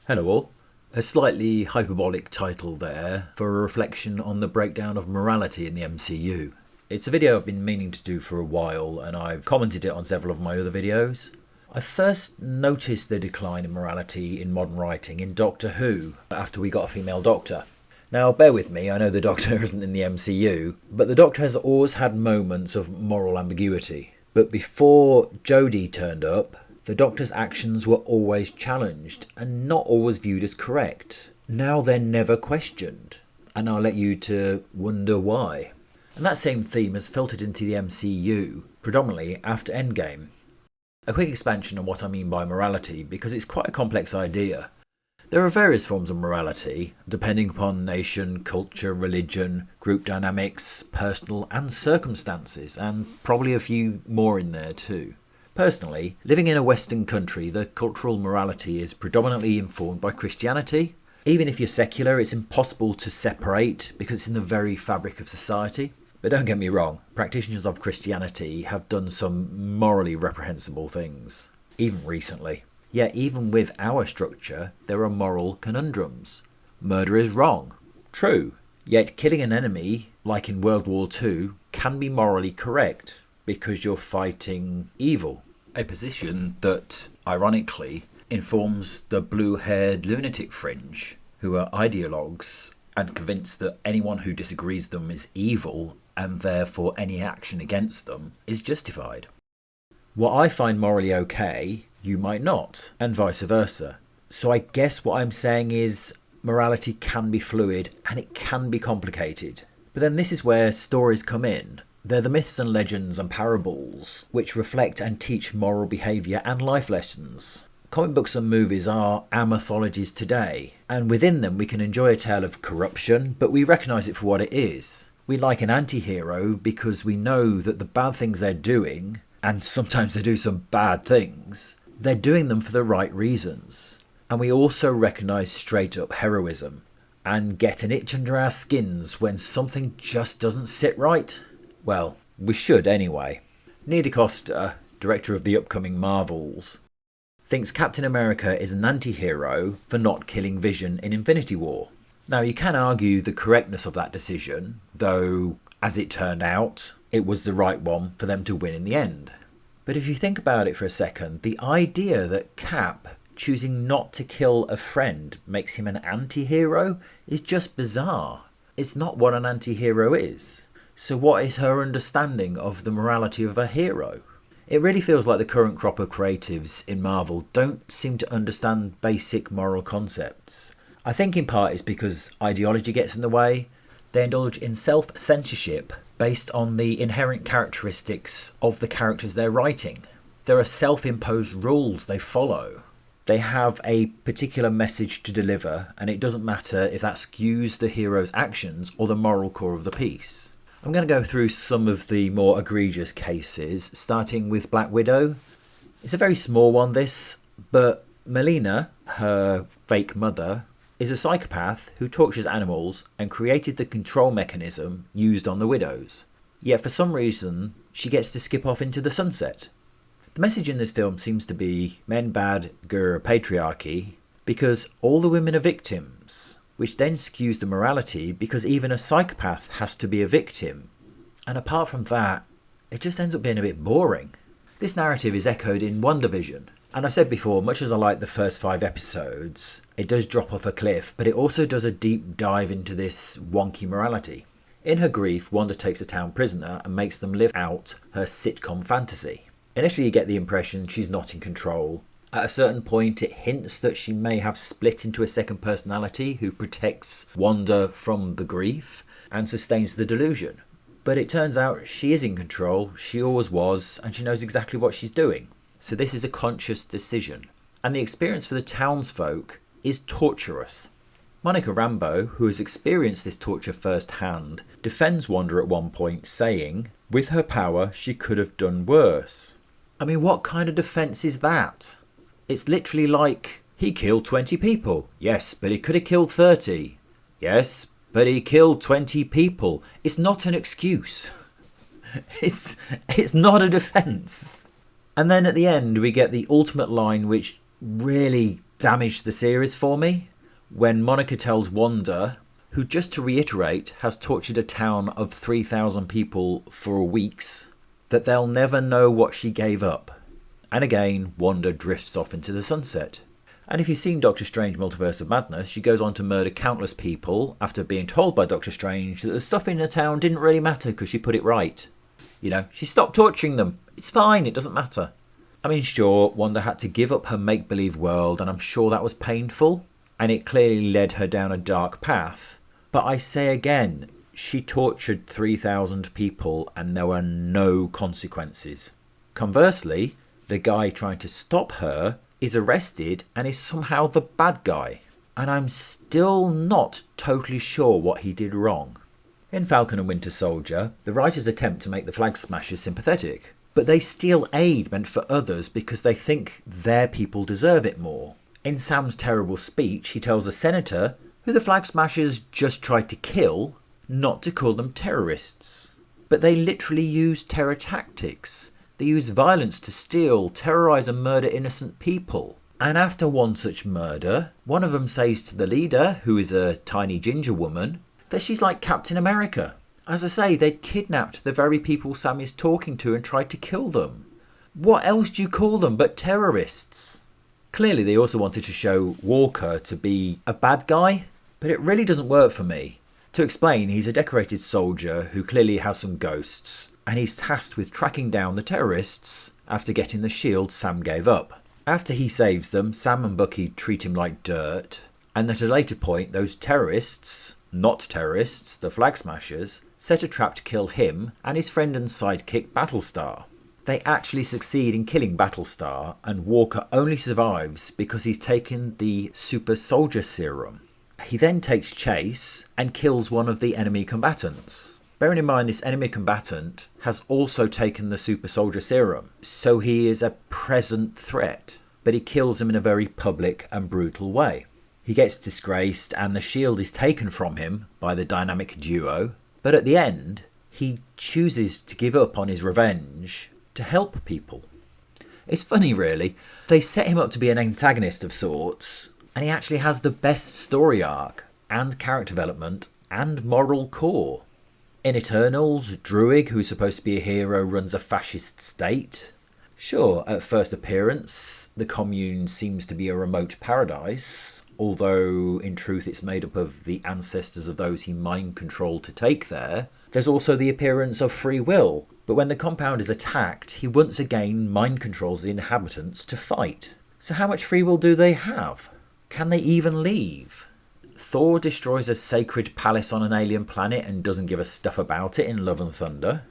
Hello all. A slightly hyperbolic title there for a reflection on the breakdown of morality in the MCU. It's a video I've been meaning to do for a while and I've commented it on several of my other videos. I first noticed the decline in morality in modern writing in Doctor Who after we got a female Doctor. Now bear with me, I know the Doctor isn't in the MCU, but the Doctor has always had moments of moral ambiguity. But before Jodie turned up, the Doctor's actions were always challenged and not always viewed as correct. Now they're never questioned, and I'll let you to wonder why. And that same theme has filtered into the MCU, predominantly after Endgame. A quick expansion on what I mean by morality, because it's quite a complex idea. There are various forms of morality, depending upon nation, culture, religion, group dynamics, personal and circumstances, and probably a few more in there too. Personally, living in a Western country, the cultural morality is predominantly informed by Christianity. Even if you're secular, it's impossible to separate because it's in the very fabric of society. But don't get me wrong, practitioners of Christianity have done some morally reprehensible things, even recently. Yet even with our structure, there are moral conundrums. Murder is wrong. True. Yet killing an enemy, like in World War II, can be morally correct because you're fighting evil. A position that, ironically, informs the blue-haired lunatic fringe, who are ideologues and convinced that anyone who disagrees with them is evil and therefore any action against them is justified. What I find morally okay, you might not, and vice versa. So I guess what I'm saying is morality can be fluid and it can be complicated. But then this is where stories come in. They're the myths and legends and parables which reflect and teach moral behaviour and life lessons. Comic books and movies are our mythologies today, and within them we can enjoy a tale of corruption, but we recognise it for what it is. We like an anti-hero because we know that the bad things they're doing, and sometimes they do some bad things, they're doing them for the right reasons. And we also recognise straight up heroism, and get an itch under our skins when something just doesn't sit right. Well, we should anyway. Neil DaCosta, director of the upcoming Marvels, thinks Captain America is an anti-hero for not killing Vision in Infinity War. Now you can argue the correctness of that decision, though as it turned out, it was the right one for them to win in the end. But if you think about it for a second, the idea that Cap choosing not to kill a friend makes him an anti-hero is just bizarre. It's not what an anti-hero is. So what is her understanding of the morality of a hero? It really feels like the current crop of creatives in Marvel don't seem to understand basic moral concepts. I think in part it's because ideology gets in the way. They indulge in self-censorship based on the inherent characteristics of the characters they're writing. There are self-imposed rules they follow. They have a particular message to deliver, and it doesn't matter if that skews the hero's actions or the moral core of the piece. I'm going to go through some of the more egregious cases, starting with Black Widow. It's a very small one, this, but Melina, her fake mother, is a psychopath who tortures animals and created the control mechanism used on the widows. Yet for some reason, she gets to skip off into the sunset. The message in this film seems to be men bad, grr patriarchy, because all the women are victims, which then skews the morality because even a psychopath has to be a victim. And apart from that, it just ends up being a bit boring. This narrative is echoed in WandaVision. And I said before, much as I like the first 5 episodes, it does drop off a cliff, but it also does a deep dive into this wonky morality. In her grief, Wanda takes a town prisoner and makes them live out her sitcom fantasy. Initially you get the impression she's not in control. At a certain point it hints that she may have split into a second personality who protects Wanda from the grief and sustains the delusion. But it turns out she is in control, she always was, and she knows exactly what she's doing. So this is a conscious decision. And the experience for the townsfolk is torturous. Monica Rambeau, who has experienced this torture firsthand, defends Wanda at one point, saying, with her power she could have done worse. I mean, what kind of defence is that? It's literally like, he killed 20 people. Yes, but he could have killed 30. Yes, but he killed 20 people. It's not an excuse. It's not a defence. And then at the end we get the ultimate line which really damaged the series for me when Monica tells Wanda, who, just to reiterate, has tortured a town of 3,000 people for weeks, that they'll never know what she gave up. And again, Wanda drifts off into the sunset. And if you've seen Doctor Strange Multiverse of Madness, she goes on to murder countless people after being told by Doctor Strange that the stuff in the town didn't really matter because she put it right. You know, she stopped torturing them. It's fine, it doesn't matter. I mean, sure, Wanda had to give up her make-believe world, and I'm sure that was painful, and it clearly led her down a dark path. But I say again, she tortured 3,000 people and there were no consequences. Conversely, the guy trying to stop her is arrested and is somehow the bad guy. And I'm still not totally sure what he did wrong. In Falcon and Winter Soldier, the writers attempt to make the Flag Smashers sympathetic, but they steal aid meant for others because they think their people deserve it more. In Sam's terrible speech, he tells a senator, who the Flag Smashers just tried to kill, not to call them terrorists. But they literally use terror tactics. They use violence to steal, terrorise and murder innocent people. And after one such murder, one of them says to the leader, who is a tiny ginger woman, that she's like Captain America. As I say, they'd kidnapped the very people Sam is talking to and tried to kill them. What else do you call them but terrorists? Clearly they also wanted to show Walker to be a bad guy, but it really doesn't work for me. To explain, he's a decorated soldier who clearly has some ghosts, and he's tasked with tracking down the terrorists after getting the shield Sam gave up. After he saves them, Sam and Bucky treat him like dirt, and at a later point those terrorists, not terrorists, the Flag Smashers, set a trap to kill him and his friend and sidekick Battlestar. They actually succeed in killing Battlestar, and Walker only survives because he's taken the super soldier serum. He then takes chase and kills one of the enemy combatants. Bearing in mind this enemy combatant has also taken the super soldier serum, so he is a present threat, but he kills him in a very public and brutal way. He gets disgraced and the shield is taken from him by the dynamic duo, but at the end he chooses to give up on his revenge to help people. It's funny really, they set him up to be an antagonist of sorts, and he actually has the best story arc and character development and moral core. In Eternals, Druig, who's supposed to be a hero, runs a fascist state. Sure, at first appearance, the commune seems to be a remote paradise, although in truth it's made up of the ancestors of those he mind-controlled to take there. There's also the appearance of free will, but when the compound is attacked, he once again mind-controls the inhabitants to fight. So how much free will do they have? Can they even leave? Thor destroys a sacred palace on an alien planet and doesn't give a stuff about it in Love and Thunder.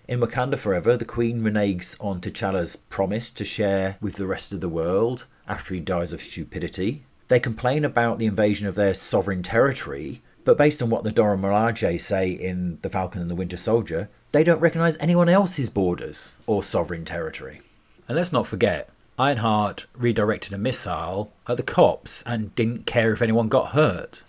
In Wakanda Forever, the Queen reneges on T'Challa's promise to share with the rest of the world after he dies of stupidity. They complain about the invasion of their sovereign territory, but based on what the Dora Milaje say in The Falcon and the Winter Soldier, they don't recognise anyone else's borders or sovereign territory. And let's not forget, Ironheart redirected a missile at the cops and didn't care if anyone got hurt.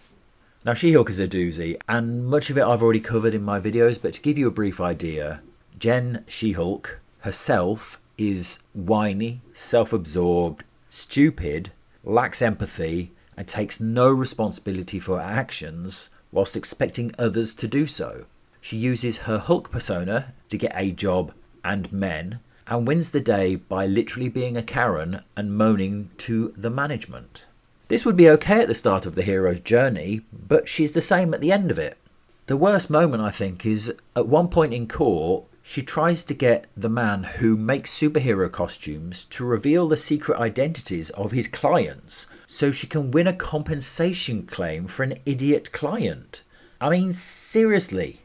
Now She-Hulk is a doozy, and much of it I've already covered in my videos, but to give you a brief idea, Jen She-Hulk herself is whiny, self-absorbed, stupid, lacks empathy, and takes no responsibility for her actions whilst expecting others to do so. She uses her Hulk persona to get a job and men, and wins the day by literally being a Karen and moaning to the management. This would be okay at the start of the hero's journey, but she's the same at the end of it. The worst moment, I think, is at one point in court, she tries to get the man who makes superhero costumes to reveal the secret identities of his clients so she can win a compensation claim for an idiot client. I mean, seriously.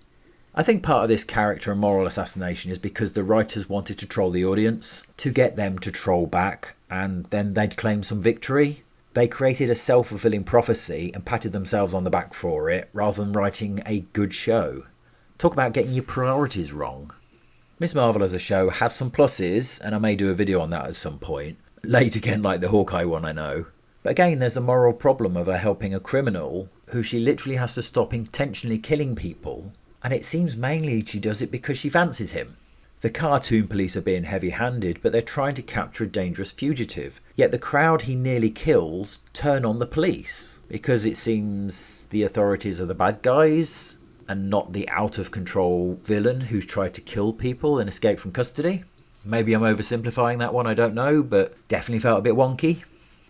I think part of this character and moral assassination is because the writers wanted to troll the audience to get them to troll back, and then they'd claim some victory. They created a self-fulfilling prophecy and patted themselves on the back for it rather than writing a good show. Talk about getting your priorities wrong. Miss Marvel as a show has some pluses, and I may do a video on that at some point. Late again, like the Hawkeye one, I know. But again, there's a moral problem of her helping a criminal who she literally has to stop intentionally killing people, and it seems mainly she does it because she fancies him. The cartoon police are being heavy-handed, but they're trying to capture a dangerous fugitive. Yet the crowd he nearly kills turn on the police, because it seems the authorities are the bad guys and not the out-of-control villain who's tried to kill people and escape from custody. Maybe I'm oversimplifying that one, I don't know, but definitely felt a bit wonky.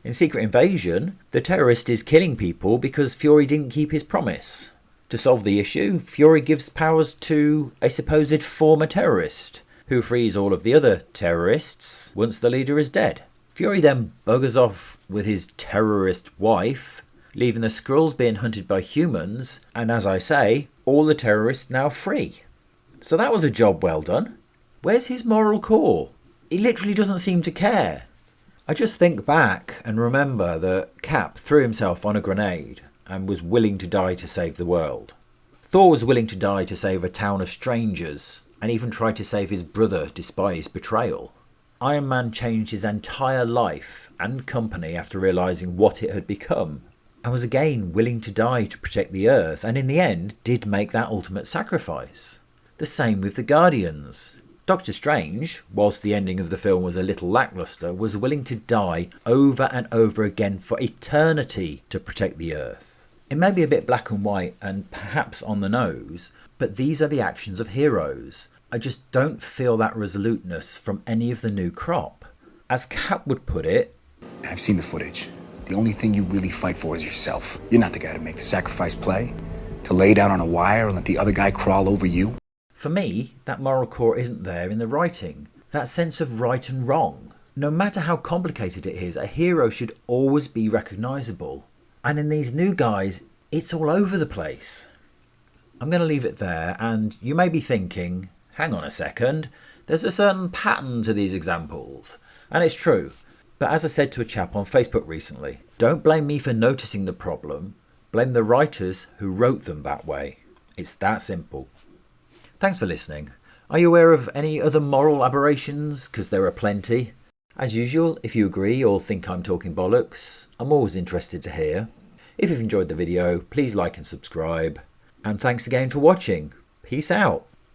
In Secret Invasion, the terrorist is killing people because Fury didn't keep his promise. To solve the issue, Fury gives powers to a supposed former terrorist, who frees all of the other terrorists once the leader is dead. Fury then buggers off with his terrorist wife, leaving the Skrulls being hunted by humans, and as I say, all the terrorists now free. So that was a job well done. Where's his moral core? He literally doesn't seem to care. I just think back and remember that Cap threw himself on a grenade and was willing to die to save the world. Thor was willing to die to save a town of strangers, and even tried to save his brother despite his betrayal. Iron Man changed his entire life and company after realising what it had become, and was again willing to die to protect the Earth, and in the end did make that ultimate sacrifice. The same with the Guardians. Doctor Strange, whilst the ending of the film was a little lacklustre, was willing to die over and over again for eternity to protect the Earth. It may be a bit black and white and perhaps on the nose, but these are the actions of heroes. I just don't feel that resoluteness from any of the new crop. As Cap would put it, I've seen the footage. The only thing you really fight for is yourself. You're not the guy to make the sacrifice play, to lay down on a wire and let the other guy crawl over you. For me, that moral core isn't there in the writing. That sense of right and wrong. No matter how complicated it is, a hero should always be recognisable. And in these new guys, it's all over the place. I'm going to leave it there, and you may be thinking, hang on a second, there's a certain pattern to these examples. And it's true. But as I said to a chap on Facebook recently, don't blame me for noticing the problem. Blame the writers who wrote them that way. It's that simple. Thanks for listening. Are you aware of any other moral aberrations? Because there are plenty. As usual, if you agree or think I'm talking bollocks, I'm always interested to hear. If you've enjoyed the video, please like and subscribe. And thanks again for watching. Peace out.